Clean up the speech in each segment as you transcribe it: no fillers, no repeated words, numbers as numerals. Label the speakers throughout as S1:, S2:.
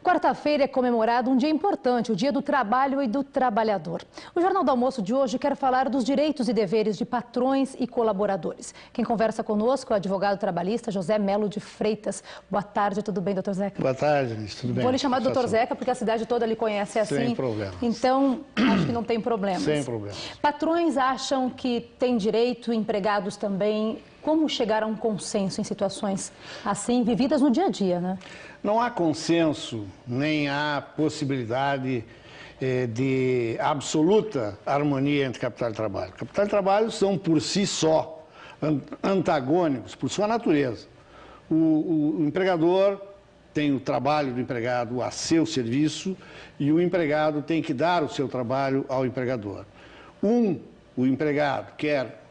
S1: Quarta-feira é comemorado um dia importante, o Dia do Trabalho e do Trabalhador. O Jornal do Almoço de hoje quer falar dos direitos e deveres de patrões e colaboradores. Quem conversa conosco é o advogado trabalhista José Melo de Freitas. Boa tarde, tudo bem, doutor Zeca?
S2: Boa tarde, Denise, tudo bem?
S1: Vou lhe chamar de doutor Zeca porque a cidade toda lhe conhece assim.
S2: Sem problema.
S1: Então, acho que não tem problemas.
S2: Sem problema.
S1: Patrões acham que têm direito, empregados também. Como chegar a um consenso em situações assim, vividas no dia a dia, né?
S2: Não há consenso, nem há possibilidade de absoluta harmonia entre capital e trabalho. Capital e trabalho são, por si só, antagônicos, por sua natureza. O empregador tem o trabalho do empregado a seu serviço e o empregado tem que dar o seu trabalho ao empregador. O empregado quer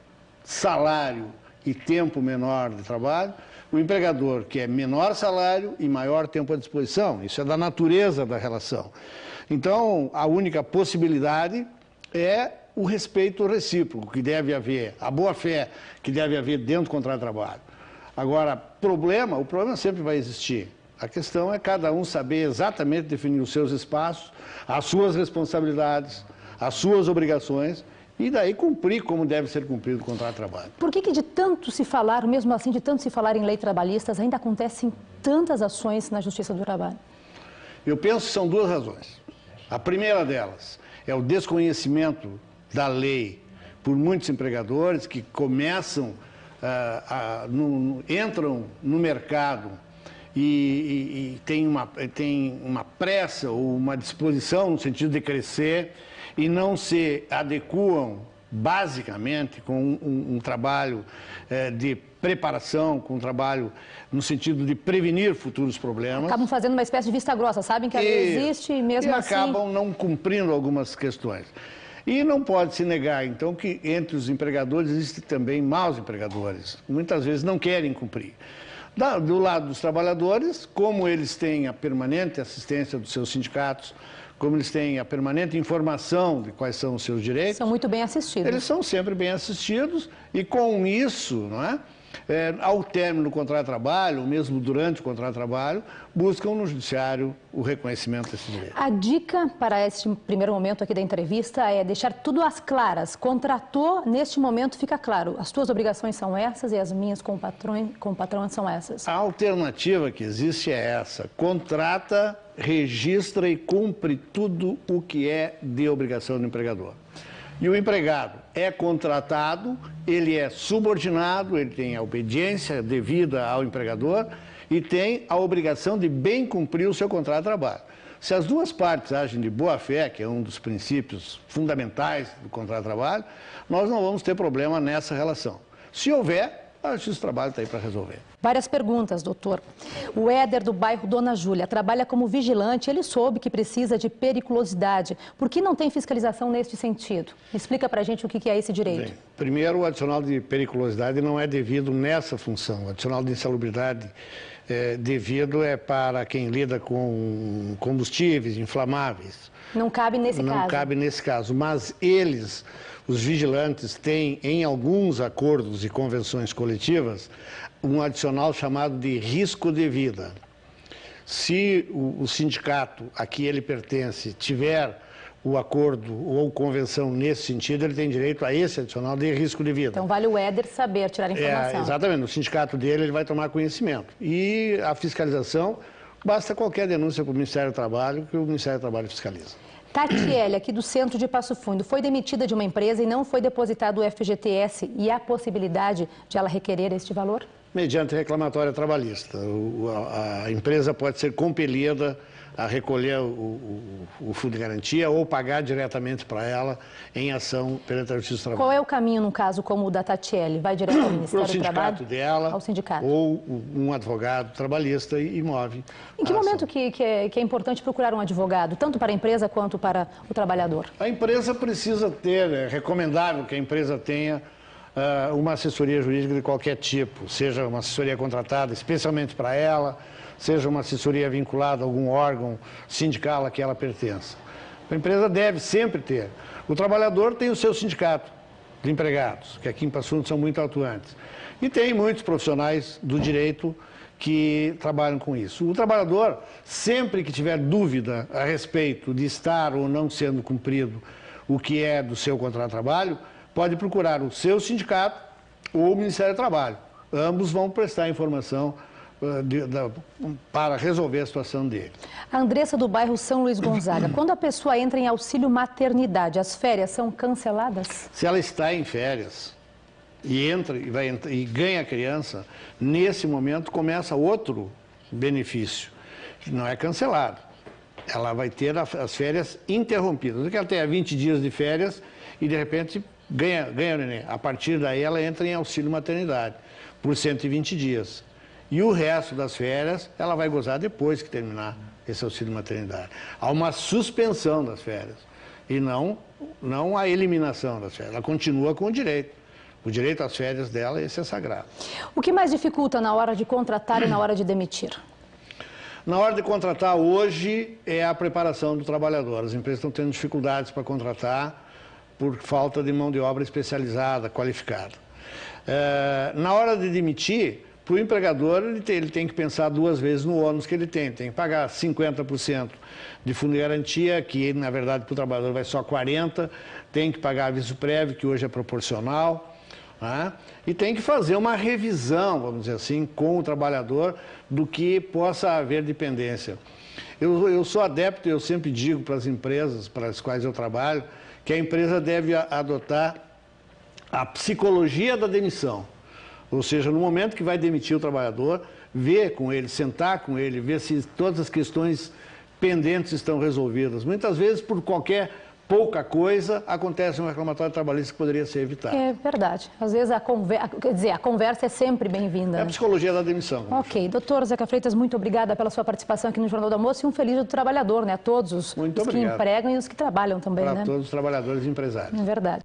S2: salário e tempo menor de trabalho, o empregador quer menor salário e maior tempo à disposição. Isso é da natureza da relação. Então, a única possibilidade é o respeito recíproco que deve haver, a boa-fé que deve haver dentro do contrato de trabalho. Agora, o problema sempre vai existir. A questão é cada um saber exatamente definir os seus espaços, as suas responsabilidades, as suas obrigações, e daí cumprir como deve ser cumprido o contrato de trabalho.
S1: Por que de tanto se falar, mesmo assim, de tanto se falar em lei trabalhistas, ainda acontecem tantas ações na Justiça do Trabalho?
S2: Eu penso que são duas razões. A primeira delas é o desconhecimento da lei por muitos empregadores que começam, entram no mercado e têm uma pressa ou uma disposição no sentido de crescer e não se adequam basicamente com um trabalho de preparação, com um trabalho no sentido de prevenir futuros problemas.
S1: Acabam fazendo uma espécie de vista grossa, sabem que a lei existe e mesmo assim...
S2: E acabam não cumprindo algumas questões. E não pode se negar, então, que entre os empregadores existem também maus empregadores. Muitas vezes não querem cumprir. Do lado dos trabalhadores, como eles têm a permanente assistência dos seus sindicatos, como eles têm a permanente informação de quais são os seus direitos...
S1: São muito bem assistidos.
S2: Eles são sempre bem assistidos e com isso, não é? Ao término do contrato de trabalho, ou mesmo durante o contrato de trabalho, buscam no judiciário o reconhecimento desse direito.
S1: A dica para este primeiro momento aqui da entrevista é deixar tudo às claras. Contratou, neste momento fica claro, as tuas obrigações são essas e as minhas com o patrão são essas.
S2: A alternativa que existe é essa: contrata, registra e cumpre tudo o que é de obrigação do empregador. E o empregado é contratado, ele é subordinado, ele tem a obediência devida ao empregador e tem a obrigação de bem cumprir o seu contrato de trabalho. Se as duas partes agem de boa-fé, que é um dos princípios fundamentais do contrato de trabalho, nós não vamos ter problema nessa relação. Se houver, a Justiça do Trabalho está aí para resolver.
S1: Várias perguntas, doutor. O Éder, do bairro Dona Júlia, trabalha como vigilante. Ele soube que precisa de periculosidade. Por que não tem fiscalização neste sentido? Explica para a gente o que é esse direito.
S2: Bem, primeiro, o adicional de periculosidade não é devido nessa função. O adicional de insalubridade devido é para quem lida com combustíveis inflamáveis.
S1: Não cabe nesse caso.
S2: Não cabe nesse caso, mas eles... Os vigilantes têm, em alguns acordos e convenções coletivas, um adicional chamado de risco de vida. Se o sindicato a que ele pertence tiver o acordo ou convenção nesse sentido, ele tem direito a esse adicional de risco de vida.
S1: Então vale o Éder saber tirar informação.
S2: Exatamente, no sindicato dele ele vai tomar conhecimento. E a fiscalização, basta qualquer denúncia para o Ministério do Trabalho, que o Ministério do Trabalho fiscaliza.
S1: Tatiele, aqui do centro de Passo Fundo, foi demitida de uma empresa e não foi depositado o FGTS. E há possibilidade de ela requerer este valor?
S2: Mediante reclamatória trabalhista. A empresa pode ser compelida a recolher o fundo de garantia ou pagar diretamente para ela em ação perante a Justiça do Trabalho.
S1: Qual é o caminho, no caso, como o da Tatiele? Vai direto ao Ministério do Trabalho?
S2: Dela,
S1: ao sindicato
S2: ou um advogado trabalhista e move.
S1: Em que momento que é importante procurar um advogado, tanto para a empresa quanto para o trabalhador?
S2: A empresa precisa ter, é recomendável que a empresa tenha uma assessoria jurídica de qualquer tipo, seja uma assessoria contratada especialmente para ela, seja uma assessoria vinculada a algum órgão sindical a que ela pertença. A empresa deve sempre ter. O trabalhador tem o seu sindicato de empregados, que aqui em Passo Fundo são muito atuantes. E tem muitos profissionais do direito que trabalham com isso. O trabalhador, sempre que tiver dúvida a respeito de estar ou não sendo cumprido o que é do seu contrato de trabalho, pode procurar o seu sindicato ou o Ministério do Trabalho. Ambos vão prestar informação para resolver a situação dele.
S1: A Andressa do bairro São Luís Gonzaga, quando a pessoa entra em auxílio maternidade, as férias são canceladas?
S2: Se ela está em férias e entra e ganha a criança, nesse momento começa outro benefício, que não é cancelado. Ela vai ter as férias interrompidas. Porque ela tem 20 dias de férias e de repente ganha o neném. A partir daí ela entra em auxílio maternidade por 120 dias. E o resto das férias ela vai gozar depois que terminar esse auxílio maternidade. Há uma suspensão das férias e não a eliminação das férias. Ela continua com o direito. O direito às férias dela, esse é sagrado.
S1: O que mais dificulta na hora de contratar e na hora de demitir?
S2: Na hora de contratar hoje é a preparação do trabalhador. As empresas estão tendo dificuldades para contratar por falta de mão de obra especializada, qualificada. Na hora de demitir, para o empregador, ele tem que pensar 2 vezes no ônus que ele tem. Tem que pagar 50% de fundo de garantia, que na verdade para o trabalhador vai só 40%. Tem que pagar aviso prévio, que hoje é proporcional. Né? E tem que fazer uma revisão, vamos dizer assim, com o trabalhador do que possa haver dependência. Eu sou adepto, eu sempre digo para as empresas para as quais eu trabalho, que a empresa deve adotar a psicologia da demissão. Ou seja, no momento que vai demitir o trabalhador, ver com ele, sentar com ele, ver se todas as questões pendentes estão resolvidas. Muitas vezes, por qualquer pouca coisa, acontece um reclamatório trabalhista que poderia ser evitado.
S1: É verdade. Às vezes a conversa é sempre bem-vinda.
S2: É a psicologia da demissão.
S1: Ok. Doutor Zeca Freitas, muito obrigada pela sua participação aqui no Jornal do Almoço e um feliz Dia do Trabalhador, né? A todos os que empregam e os que trabalham também, né?
S2: Para todos os trabalhadores e empresários.
S1: É verdade.